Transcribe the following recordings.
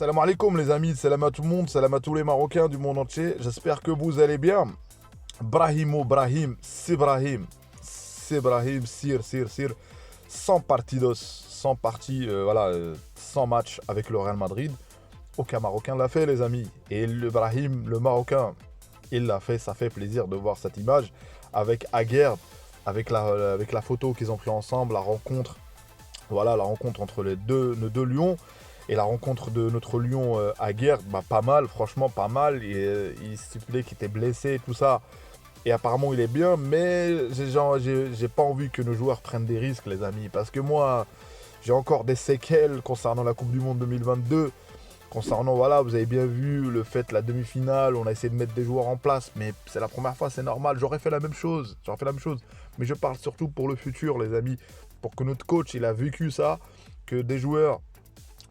Salam alaikum les amis, salam à tout le monde, salam à tous les Marocains du monde entier. J'espère que vous allez bien. Brahimo, Brahim, Sibrahim, Sibrahim, Sir, sans partidos, sans partie, sans match avec le Real Madrid. Aucun Marocain l'a fait les amis. Et le Brahim, le Marocain, il l'a fait, ça fait plaisir de voir cette image avec Aguerd, avec la photo qu'ils ont pris ensemble, la rencontre. Voilà, la rencontre entre nos deux lions. Et la rencontre de notre lion Aguerd, pas mal, franchement pas mal. Il stipulait qu'il était blessé et tout ça. Et apparemment il est bien, mais j'ai pas envie que nos joueurs prennent des risques les amis. Parce que moi, j'ai encore des séquelles concernant la Coupe du Monde 2022. Concernant, voilà, vous avez bien vu le fait, la demi-finale, on a essayé de mettre des joueurs en place. Mais c'est la première fois, c'est normal, j'aurais fait la même chose. Mais je parle surtout pour le futur les amis. Pour que notre coach, il a vécu ça, que des joueurs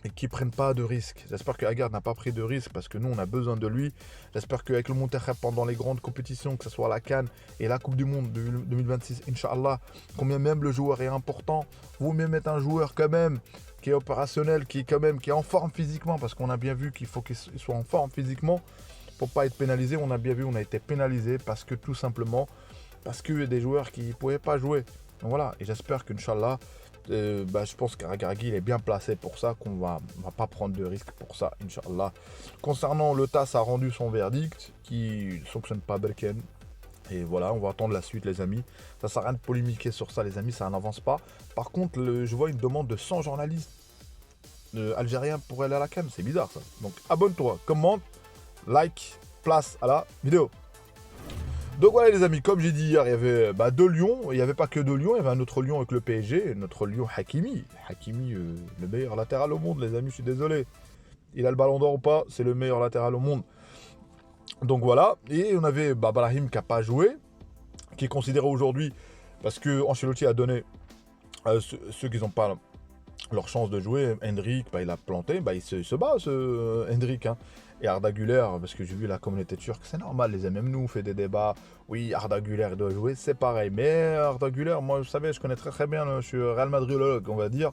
et qui ne prennent pas de risques. J'espère que Aguerd n'a pas pris de risques parce que nous, on a besoin de lui. J'espère qu'avec le Monterrey pendant les grandes compétitions, que ce soit la CAN et la Coupe du Monde de 2026, Inch'Allah, combien même le joueur est important, vaut mieux mettre un joueur quand même qui est opérationnel, qui est en forme physiquement, parce qu'on a bien vu qu'il faut qu'il soit en forme physiquement pour pas être pénalisé. On a bien vu, on a été pénalisé parce que tout simplement, parce qu'il y a des joueurs qui ne pouvaient pas jouer. Donc voilà, et j'espère qu'Inch'Allah, je pense qu'Aragagi il est bien placé pour ça, qu'on va pas prendre de risques pour ça, Inch'Allah. Concernant le TAS a rendu son verdict, qui ne sanctionne pas Berken. Et voilà, on va attendre la suite les amis. Ça sert à rien de polémiquer sur ça les amis, ça n'avance pas. Par contre, je vois une demande de 100 journalistes algériens pour aller à la CAN, c'est bizarre ça. Donc abonne-toi, commente, like, place à la vidéo. Donc voilà les amis, comme j'ai dit hier, il y avait deux lions, il n'y avait pas que deux lions, il y avait un autre lion avec le PSG, notre lion Hakimi. Hakimi, le meilleur latéral au monde les amis, je suis désolé. Il a le ballon d'or ou pas, c'est le meilleur latéral au monde. Donc voilà, et on avait Brahim qui n'a pas joué, qui est considéré aujourd'hui, parce que Ancelotti a donné ceux qui n'ont pas leur chance de jouer. Hendrik, il a planté, il se bat ce Hendrik. Hein. Et Arda Güler, parce que j'ai vu la communauté turque, c'est normal, les même nous, on fait des débats. Oui, Arda Güler doit jouer, c'est pareil. Mais Arda Güler, moi, vous savez, je connais très bien, je suis Real Madridologue, on va dire.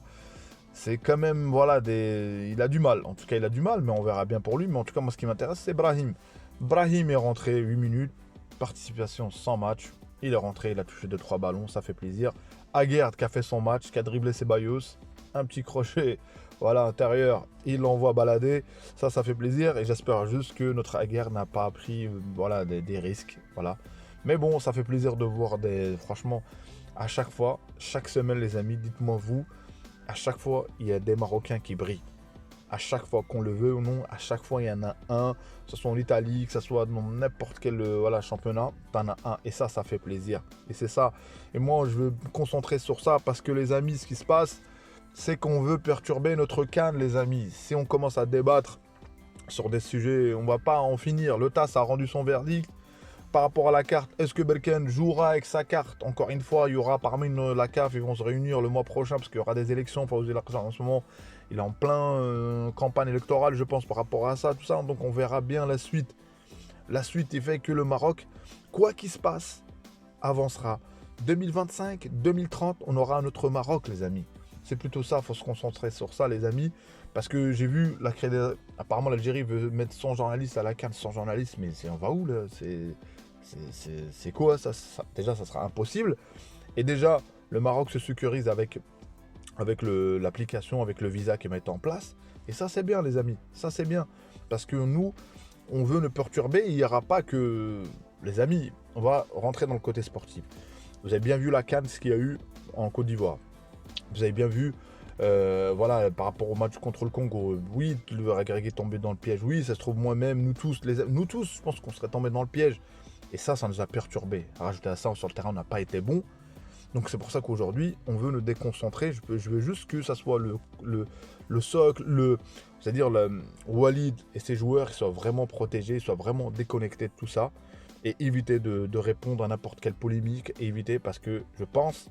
C'est quand même, voilà, il a du mal. En tout cas, il a du mal, mais on verra bien pour lui. Mais en tout cas, moi, ce qui m'intéresse, c'est Brahim. Brahim est rentré 8 minutes, participation sans match. Il est rentré, il a touché 2-3 ballons, ça fait plaisir. Aguerd qui a fait son match, qui a dribblé ses Ceballos. Un petit crochet, voilà, intérieur, il l'envoie balader. Ça fait plaisir. Et j'espère juste que notre Aguerd n'a pas pris des risques. Voilà. Mais bon, ça fait plaisir de voir franchement, à chaque fois, chaque semaine, les amis, dites-moi vous, à chaque fois, il y a des Marocains qui brillent. À chaque fois, qu'on le veut ou non, à chaque fois, il y en a un, que ce soit en Italie, que ce soit dans n'importe quel championnat, t'en as un. Et ça fait plaisir. Et c'est ça. Et moi, je veux me concentrer sur ça parce que les amis, ce qui se passe, c'est qu'on veut perturber notre CAN, les amis. Si on commence à débattre sur des sujets, on ne va pas en finir. Le TAS a rendu son verdict. Par rapport à la carte, est-ce que Berken jouera avec sa carte? Encore une fois, il y aura parmi la CAF, ils vont se réunir le mois prochain parce qu'il y aura des élections. Enfin, vous l'argent en ce moment, il est en plein campagne électorale, je pense, par rapport à ça, tout ça. Donc, on verra bien la suite. La suite, il fait que le Maroc, quoi qu'il se passe, avancera. 2025, 2030, on aura un autre Maroc, les amis. C'est plutôt ça, il faut se concentrer sur ça, les amis. Parce que j'ai vu, apparemment, l'Algérie veut mettre 100 journalistes à la CAN, 100 journalistes, mais on va où, là? C'est quoi ça? Déjà, ça sera impossible. Et déjà, le Maroc se sécurise avec l'application, avec le visa qui va être en place. Et ça, c'est bien, les amis. Ça, c'est bien. Parce que nous, on veut ne perturber. Il n'y aura pas que... Les amis, on va rentrer dans le côté sportif. Vous avez bien vu la CAN, ce qu'il y a eu en Côte d'Ivoire. Vous avez bien vu, par rapport au match contre le Congo. Oui, le Regragui est tombé dans le piège. Oui, ça se trouve moi-même, nous tous, je pense qu'on serait tombé dans le piège. Et ça nous a perturbés. Rajouter à ça, sur le terrain, on n'a pas été bon. Donc c'est pour ça qu'aujourd'hui, on veut nous déconcentrer. Je veux juste que ça soit le socle, c'est-à-dire Walid et ses joueurs soient vraiment protégés, soient vraiment déconnectés de tout ça. Et éviter de répondre à n'importe quelle polémique. Et éviter, parce que je pense,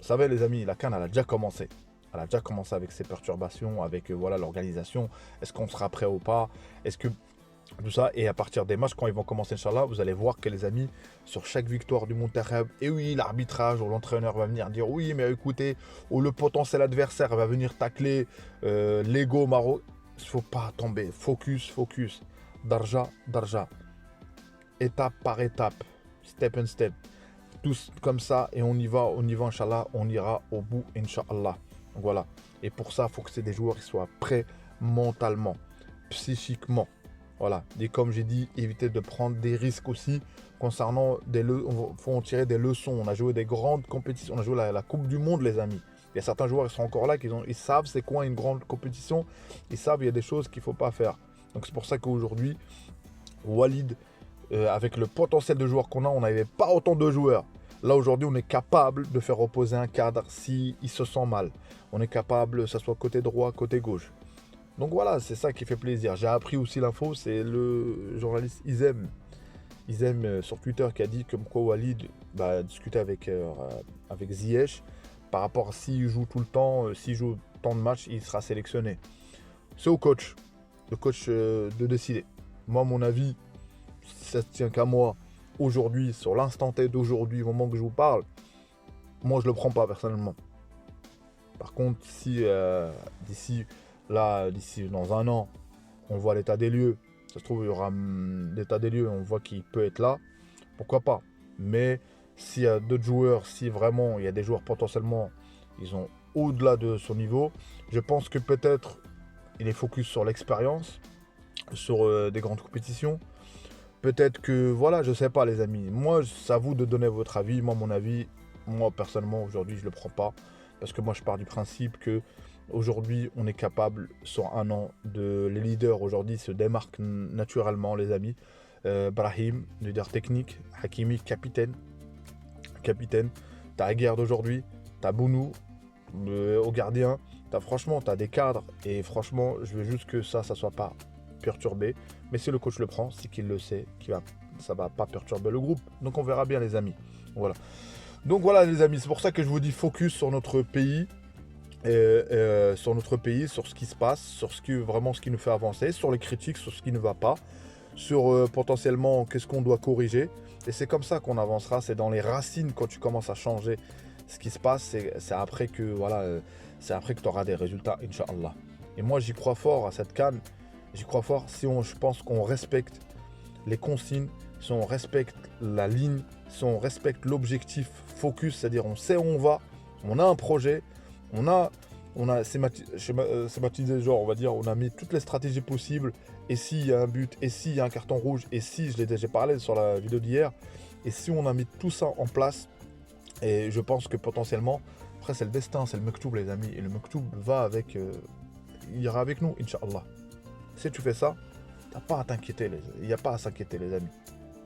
vous savez les amis, la CAN, elle a déjà commencé. Elle a déjà commencé avec ses perturbations, avec l'organisation. Est-ce qu'on sera prêt ou pas? Est-ce que tout ça, et à partir des matchs, quand ils vont commencer, Inch'Allah, vous allez voir que les amis, sur chaque victoire du Monterrey, et oui, l'arbitrage ou l'entraîneur va venir dire oui, mais écoutez, ou le potentiel adversaire va venir tacler l'ego Maroc. faut pas tomber. Focus, focus. Darja, darja. Étape par étape. Step and step. Tous comme ça et on y va, Inch'Allah. On ira au bout, Inch'Allah. Donc voilà. Et pour ça, il faut que c'est des joueurs qui soient prêts mentalement, psychiquement. Voilà. Et comme j'ai dit, éviter de prendre des risques aussi concernant faut en tirer des leçons. On a joué des grandes compétitions. On a joué la Coupe du Monde, les amis. Il y a certains joueurs qui sont encore là, ils savent c'est quoi une grande compétition. Ils savent il y a des choses qu'il ne faut pas faire. Donc c'est pour ça qu'aujourd'hui, Walid, avec le potentiel de joueurs qu'on a, on n'avait pas autant de joueurs. Là aujourd'hui, on est capable de faire reposer un cadre s'il se sent mal. On est capable, que ce soit côté droit, côté gauche. Donc voilà, c'est ça qui fait plaisir. J'ai appris aussi l'info, c'est le journaliste Izem sur Twitter qui a dit comme quoi Walid discuter avec Ziyech par rapport à s'il joue tout le temps, s'il joue tant de matchs, il sera sélectionné. C'est au coach, le coach de décider. Moi, mon avis, ça ne tient qu'à moi. Aujourd'hui, sur l'instant T d'aujourd'hui, au moment que je vous parle, moi je le prends pas personnellement. Par contre, si d'ici dans un an, on voit l'état des lieux, ça se trouve il y aura l'état des lieux, on voit qu'il peut être là, pourquoi pas. Mais s'il y a d'autres joueurs, si vraiment il y a des joueurs potentiellement, ils sont au-delà de son niveau, je pense que peut-être il est focus sur l'expérience, sur des grandes compétitions. Peut-être que, voilà, je sais pas les amis. Moi, c'est à vous de donner votre avis. Moi, mon avis, moi personnellement, aujourd'hui, je le prends pas. Parce que moi, je pars du principe que aujourd'hui, on est capable, sur un an, les leaders aujourd'hui se démarquent naturellement, les amis. Brahim, leader technique. Hakimi, capitaine. T'as Aguerd aujourd'hui. T'as Bounou, au gardien. Franchement, t'as des cadres. Et franchement, je veux juste que ça soit pas perturbé, mais si le coach le prend, c'est qu'il le sait, ça va pas perturber le groupe. Donc on verra bien les amis. Voilà. Donc voilà les amis, c'est pour ça que je vous dis focus sur notre pays, sur ce qui se passe, sur ce qui nous fait avancer, sur les critiques, sur ce qui ne va pas, sur potentiellement qu'est-ce qu'on doit corriger. Et c'est comme ça qu'on avancera. C'est dans les racines quand tu commences à changer ce qui se passe. C'est après que c'est après que tu auras des résultats, Inch'Allah. Et moi j'y crois fort à cette CAN. J'y crois fort je pense qu'on respecte les consignes, si on respecte la ligne, si on respecte l'objectif focus, c'est-à-dire on sait où on va, on a un projet, on a schématisé, genre on va dire, on a mis toutes les stratégies possibles, et s'il y a un but, et s'il y a un carton rouge, et si, j'ai parlé sur la vidéo d'hier, et si on a mis tout ça en place, et je pense que potentiellement, après c'est le destin, c'est le mektoub les amis, et le mektoub va avec, il ira avec nous, Inch'Allah. Si tu fais ça, t'as pas à t'inquiéter, il n'y a pas à s'inquiéter les amis.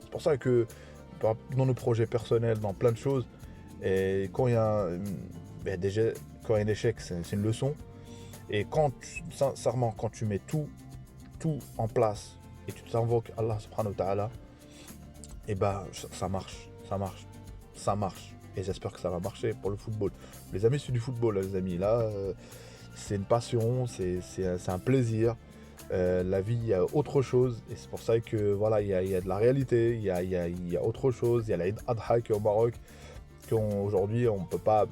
C'est pour ça que dans nos projets personnels, dans plein de choses, et quand il y a un échec, c'est une leçon. Et sincèrement, quand tu mets tout en place et tu t'invoques Allah subhanahu wa ta'ala, et ça marche. Et j'espère que ça va marcher pour le football. Les amis, c'est du football, les amis. Là, c'est une passion, c'est un plaisir. La vie, il y a autre chose, et c'est pour ça que voilà, il y a de la réalité, il y a autre chose, il y a l'Aïd Adha qui est au Maroc, qu'aujourd'hui on ne peut pas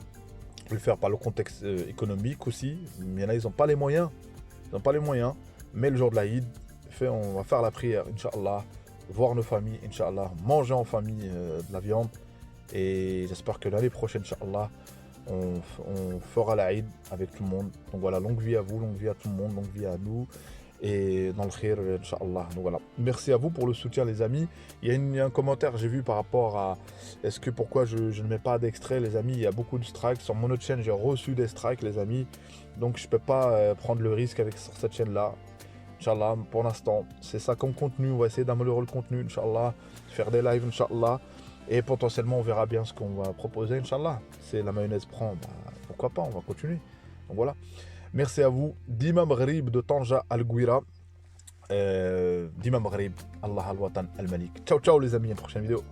le faire par le contexte économique aussi. Il y en a, ils n'ont pas les moyens, mais le jour de l'Aïd, on va faire la prière, Inch'Allah, voir nos familles, Inch'Allah, manger en famille de la viande, et j'espère que l'année prochaine, Inch'Allah, on fera l'Aïd avec tout le monde. Donc voilà, longue vie à vous, longue vie à tout le monde, longue vie à nous, et dans le khir, Inch'Allah. Donc voilà, merci à vous pour le soutien les amis. Il y a un commentaire, j'ai vu par rapport à pourquoi je ne mets pas d'extrait les amis. Il y a beaucoup de strikes, sur mon autre chaîne j'ai reçu des strikes les amis, donc je peux pas prendre le risque sur cette chaîne là. Inch'Allah, pour l'instant, c'est ça comme contenu, on va essayer d'améliorer le contenu, Inch'Allah, faire des lives, Inch'Allah, et potentiellement on verra bien ce qu'on va proposer, Inch'Allah. Si la mayonnaise prend, pourquoi pas, on va continuer. Donc voilà. Merci à vous. Dima Maghrib de Tanja Al-Gouira. Dima Maghrib, Allah Al-Watan Al-Malik. Ciao, ciao les amis, à une prochaine vidéo.